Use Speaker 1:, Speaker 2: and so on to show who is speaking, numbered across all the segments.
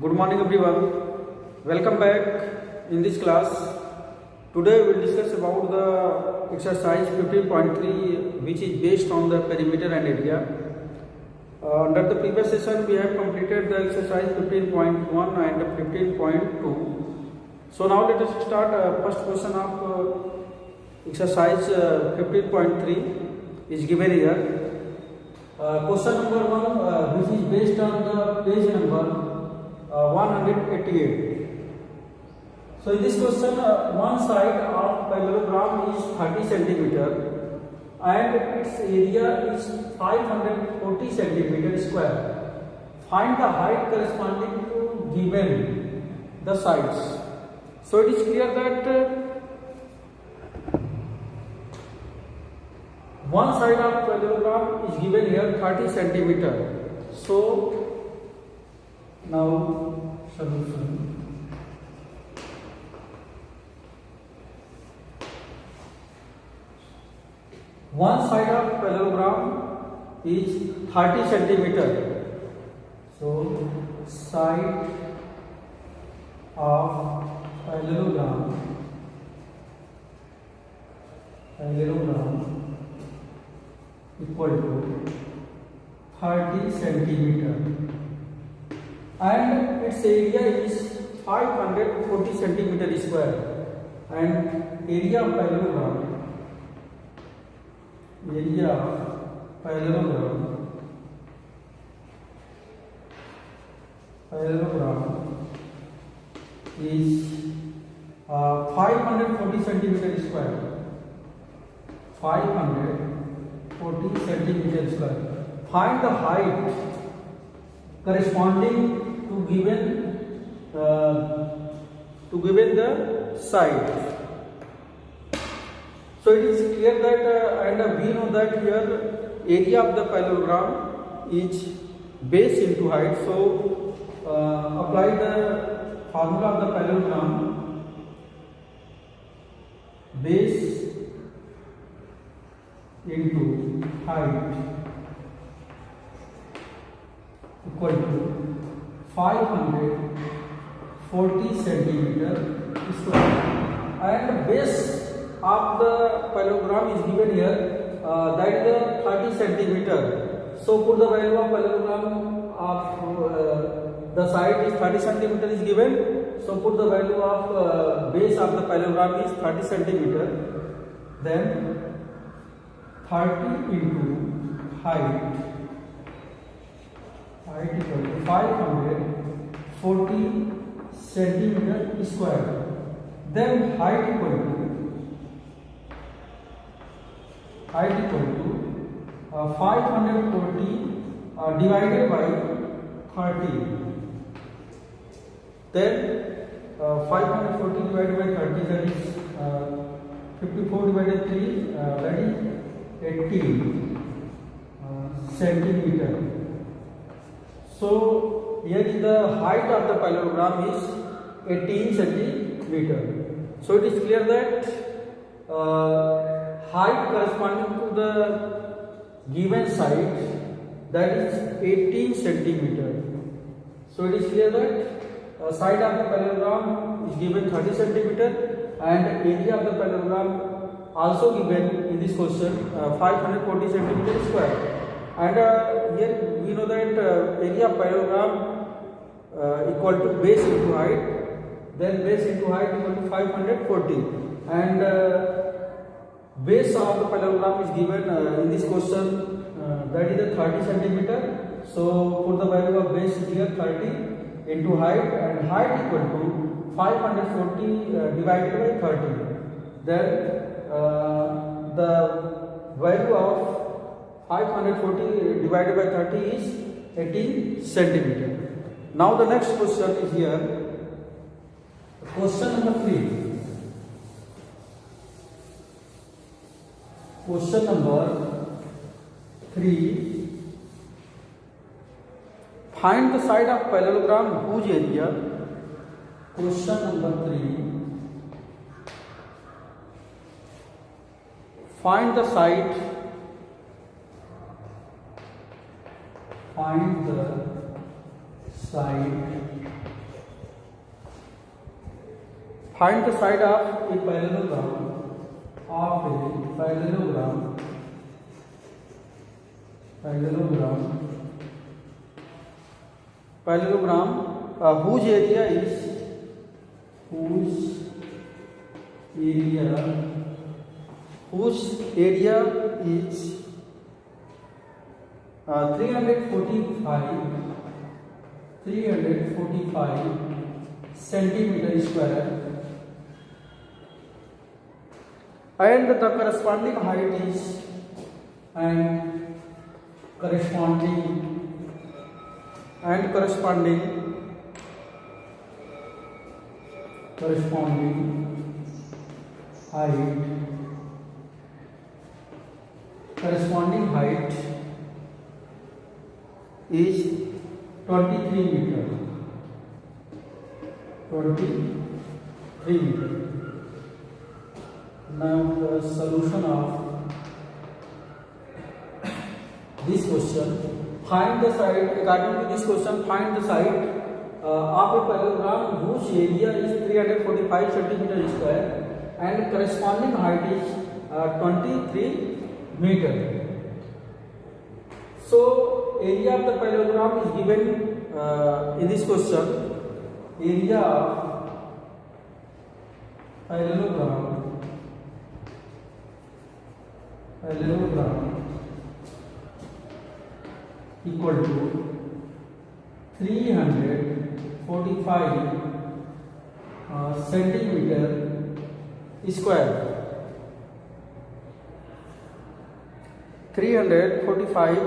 Speaker 1: Good morning everyone. Welcome back in this class. Today we will discuss about the exercise 15.3 which is based on the perimeter and area. Under the previous session we have completed the exercise 15.1 and 15.2. So now let us start first question of exercise 15.3 is given here. Question number 1 which is based on the page number 188. So in this question, one side of parallelogram is 30 centimeter and its area is 540 centimeter square. Find the height corresponding to given the sides. So it is clear that one side of parallelogram is given here 30 centimeter. So now solution. One side of parallelogram is 30 centimeter. So side of parallelogram equal to 30 centimeter and its area is 540 centimeter square, and area of parallelogram is 540 centimeter square. 540 centimeter square. Find the height corresponding to given the side. So it is clear that and we know that here area of the parallelogram is base into height. So apply the formula of the parallelogram. Base into height equal to 540 centimeter square, and base of the parallelogram is given here, that is the 30 centimeter. So put the value of parallelogram of the side is 30 centimeter is given. So put the value of base of the parallelogram is 30 centimeter. Then 30 into height equal to 540 centimeter square. Then height equal to 540 divided by 30. Then 540 divided by 30, that is 54 divided 3, that is 18 centimeter. So here is the height of the parallelogram is 18 centimeter. So it is clear that height corresponding to the given side, that is 18 centimeter. So it is clear that side of the parallelogram is given 30 centimeter and area of the parallelogram also given in this question 540 centimeter square. And here we know that area of parallelogram equal to base into height. Then base into height equal to 540, and base of the parallelogram is given in this question, that is the 30 centimeter. So put the value of base here 30 into height, and height equal to 540 divided by 30. Then the value of 540 divided by 30 is 18 centimeter. Now the next question is here. Question number 3. Question number 3. Find the side of parallelogram whose area. Question number 3. Find the side side. Find the side of a parallelogram whose area is 345 centimeter square, and the corresponding height is corresponding height is 23 meter. Now the solution of this question: find the side. According to this question, find the side of a parallelogram whose area is 345 centimeter square and corresponding height is 23 meter. So area of the parallelogram is given in this question. Area of parallelogram equal to 345 centimeter square. 345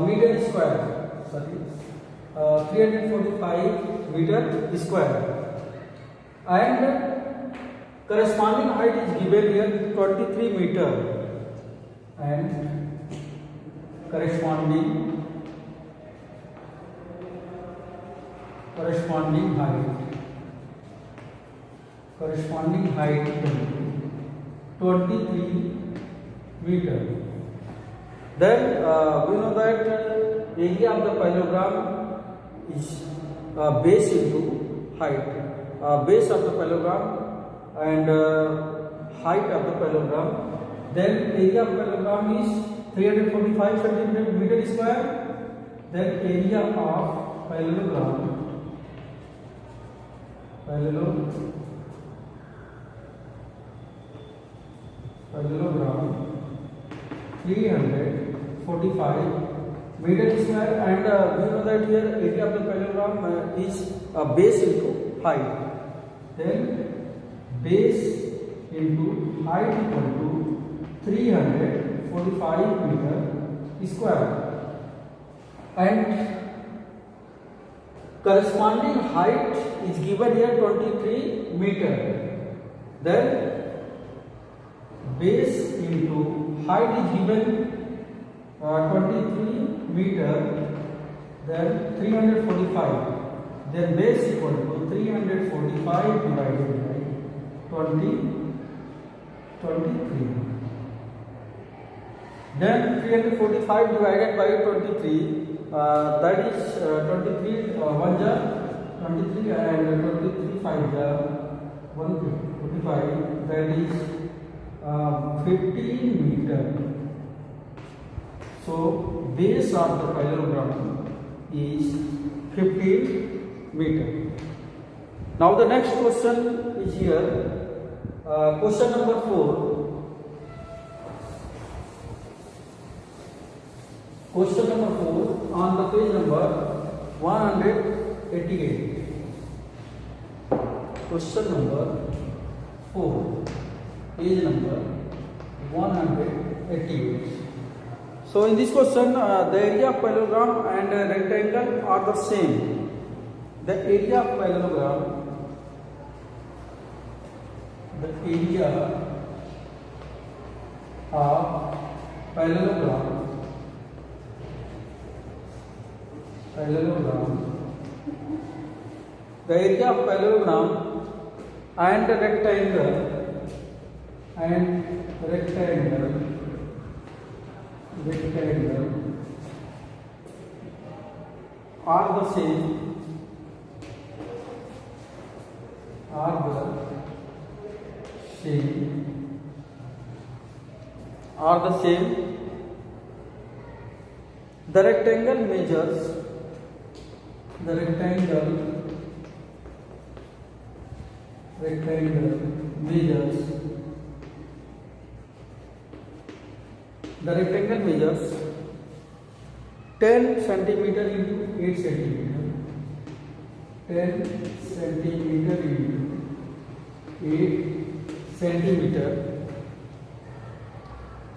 Speaker 1: meter square. 345 meter square, and corresponding height is given here 23 meter, and corresponding height 23 meter. Then we know that area of the parallelogram is base into height. Base of the parallelogram and height of the parallelogram. Then area of parallelogram is 345 centimeter square. Then area of parallelogram 345 meter square, and we know that here area of the parallelogram is base into height. Then base into height equal to 345 meter square, and corresponding height is given here 23 meter. Then base into height is given 23 meter, then 345, then base equal to 345 divided by 23. Then 345 divided by 23, that is 23 1 ja 23 and 23 5 ja 155, that is 15 meter. So base of the parallelogram is 15 meter. Now the next question is here, question number 4. Question number 4 on the page number 188. Question number 4, page number 188. So in this question, the area of parallelogram and rectangle are the same. The area of parallelogram, the area of parallelogram and rectangle are the same the rectangle measures 10 centimeter into 8 centimeter, 10 centimeter into 8 centimeter,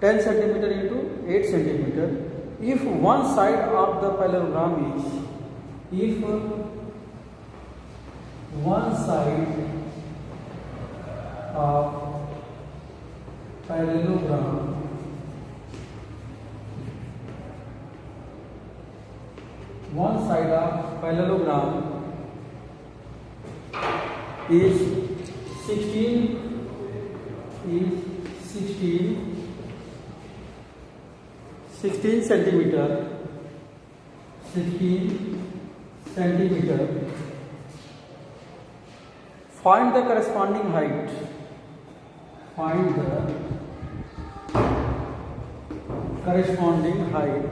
Speaker 1: 10 centimeter into 8 centimeter. If one side of the parallelogram is, one side of parallelogram is 16 centimeter, find the corresponding height. Find the corresponding height.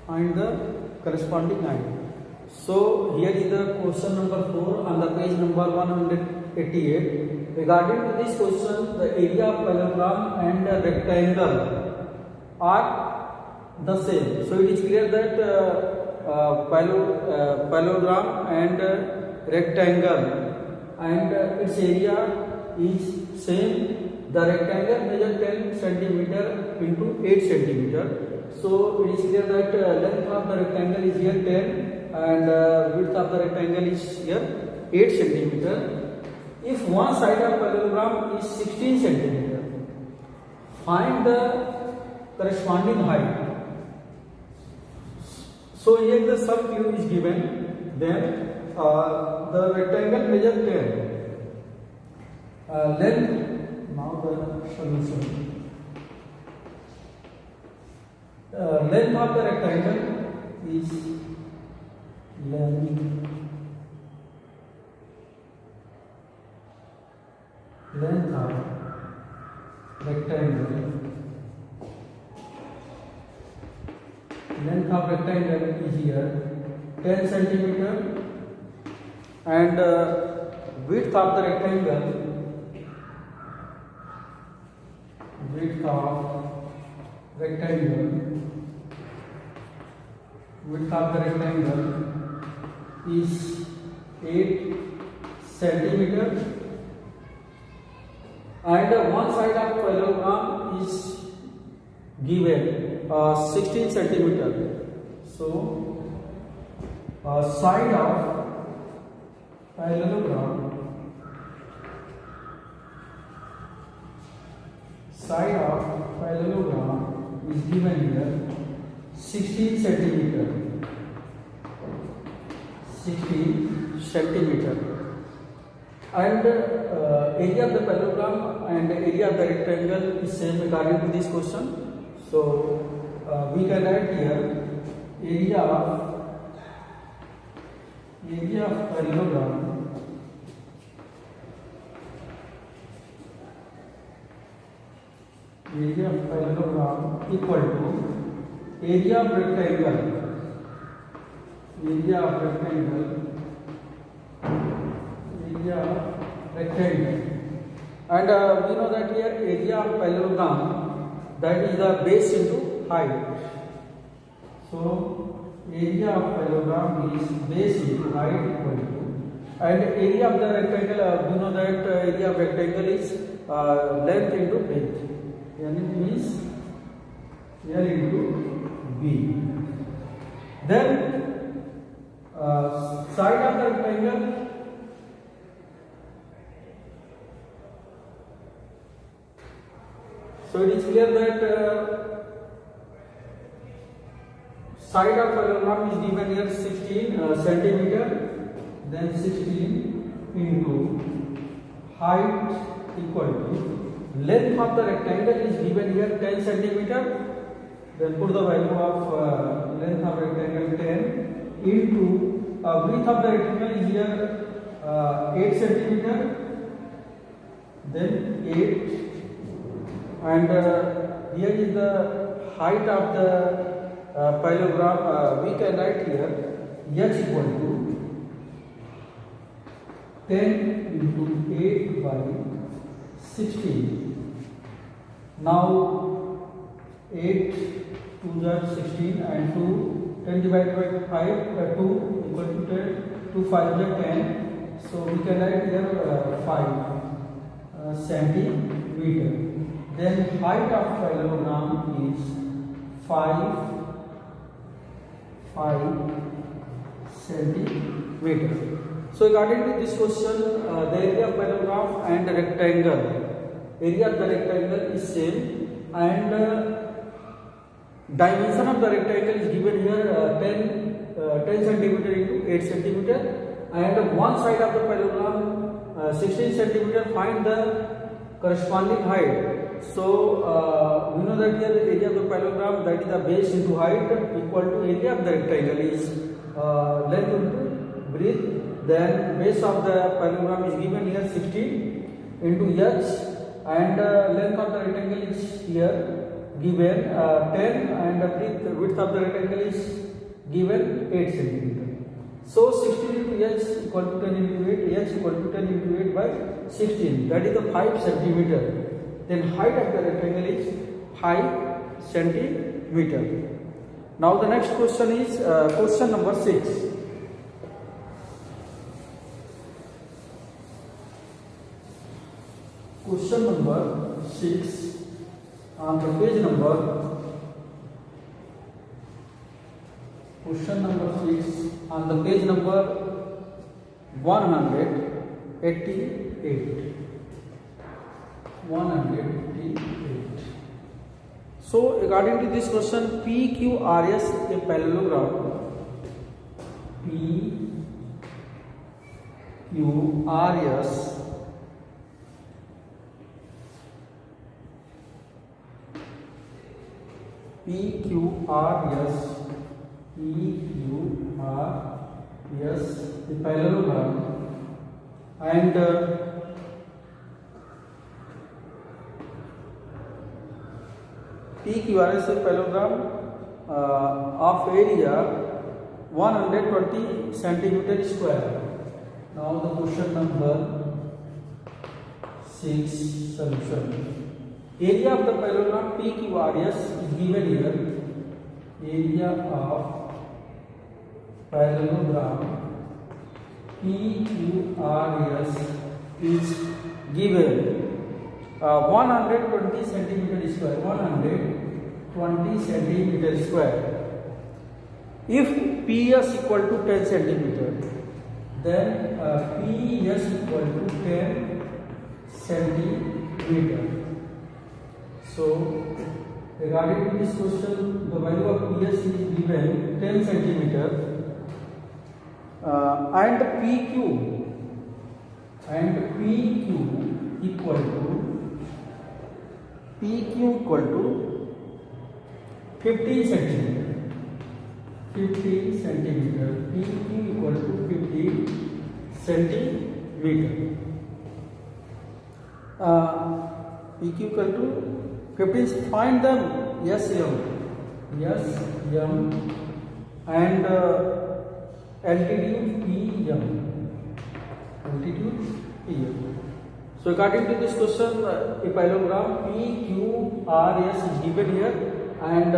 Speaker 1: Find the corresponding height. So here is the question number 4 on the page number 188. Regarding to this question, the area of parallelogram and the rectangle are the same. So it is clear that parallelogram and rectangle and its area is same. The rectangle measures 10 centimeter into 8 centimeter. So it is clear that length of the rectangle is here 10 and width of the rectangle is here 8 centimeter. If one side of parallelogram is 16 centimeter, find the corresponding height. So here the sub clue is given. Then the rectangle measures 10. Length. Now the solution. Length of the rectangle is length of rectangle is here 10 centimeter and width of the rectangle is 8 centimeter and one side of parallelogram is given 16 centimeter. So side of parallelogram is given here 16 centimeter. And area of the parallelogram and area of the rectangle is same according to this question. So we can write here area of parallelogram equal to area of rectangle and we know that here area of parallelogram, that is the base into height. So area of parallelogram is base into height equal to, and area of the rectangle, we know that area of rectangle is length into breadth, and it means L into B. Then side of the rectangle, so it is clear that side of parallelogram is given here 16 centimeter. then 16 into height equal to length of the rectangle is given here 10 centimeter. Then put the value of length of rectangle 10 into width of the rectangle is here 8 centimeter. Then 8 and here is the height of the parallelogram. We can write here h equal to 10 into 8 by 16. Now 8 2 are 16 and 2 10 divided by 5 2 equal to 10 2 5 are 10. So we can write here 5 centimeter. Then height of parallelogram is 5 centimeter. So according to this question, the area of parallelogram and the rectangle, area of the rectangle is same, and dimension of the rectangle is given here 10 centimeter into 8 centimeter, and one side of the parallelogram 16 centimeter. Find the corresponding height. So we know that here the area of the parallelogram, that is the base into height, equal to area of the rectangle is length into breadth. Then base of the parallelogram is given here 16 into h, and length of the rectangle is here given 10, and the width of the rectangle is given 8 centimeter. So 16 into h equal to 10 into 8, h equal to 10 into 8 by 16, that is the 5 centimeter. Then height of the rectangle is 5 centimeter. Now the next question is question number 6. Question number 6 on the page number. Question number 6 on the page number 188. 188. So according to this question, PQRS a parallelogram. PQRS the parallelogram, and PQRS a parallelogram of area 120 centimeter square. Now the question number 6 solution. Area of the parallelogram PQRS is given here. Area of parallelogram PQRS is given 120 centimeter square. 120 centimeter square. If PS equal to 10 centimeter, then PS equal to 10 centimeter. So regarding to this question, the value of PS is given 10 centimeter, and PQ equal to 15 centimeter. 15 centimeter. PQ equal to 15 centimeter. PQ equal to 15. Find them. SM and altitude PM. So according to this question, a parallelogram PQRS is given here, and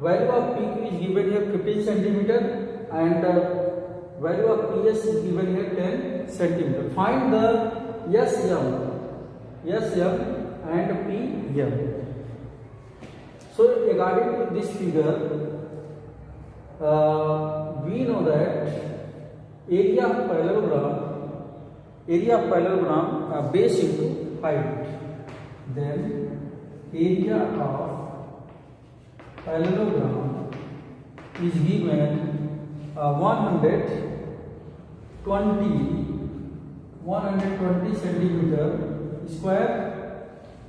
Speaker 1: value of PQ is given here 15 centimeter, and value of PS is given here 10 centimeter. Find the SM and PM. So regarding to this figure, we know that area of parallelogram base into height. Then area of parallelogram is given 100 120 centimeter square,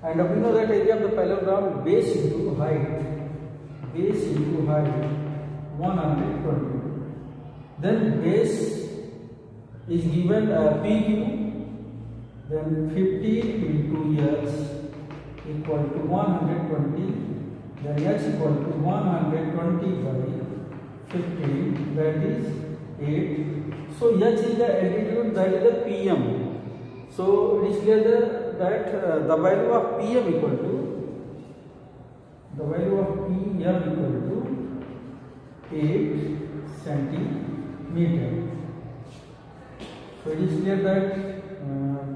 Speaker 1: and we know that area of the parallelogram base into height 120. Then base is given PQ, then 50 into years equal to 120, then h equal to 120 by 15, that is 8. So h is the altitude, that is the PM. So it is clear that the value of PM equal to 8 centimeter. So it is clear that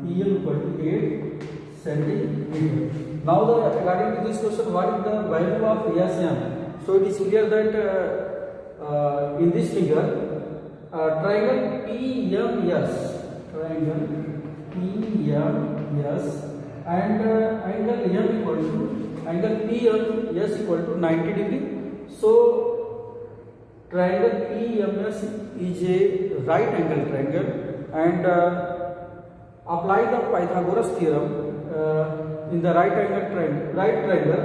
Speaker 1: PM equal to 8 centimeter. Now according to this question, what is the value of SM? So it is clear that in this figure, triangle PMS and angle M equal to angle PMS equal to 90 degree. So triangle PMS is a right angle triangle, and apply the Pythagoras theorem in the right triangle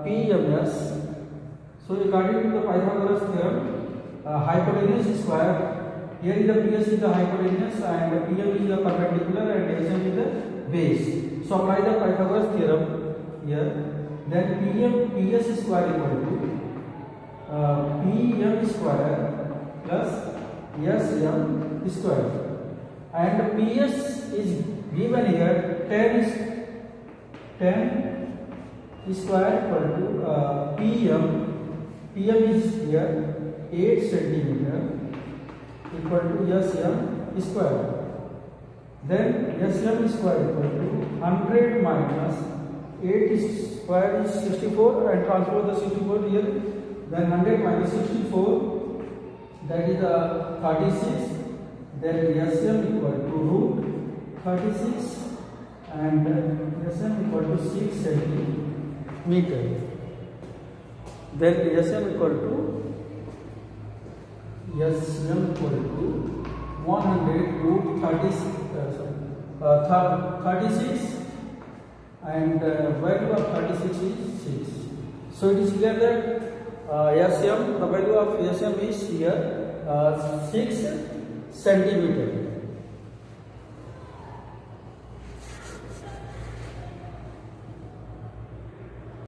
Speaker 1: PMS. So according to the Pythagoras theorem, hypotenuse square, here is the PS is the hypotenuse and PM is the perpendicular and SM is the base. So apply the Pythagoras theorem here. Then PS square equal to PM square plus SM square, and PS is given here 10 square equal to PM is here 8 centimeter equal to SM square. Then SM square equal to 100 minus 8 square is 64, and transfer the 64 here. Then 100 minus 64, that is 36. Then SM equal to root 36 and SM equal to 6 centimeter. Then SM equal to 100 root 36 and value of 36 is 6. So it is clear that SM, the value of SM is here 6 centimeter.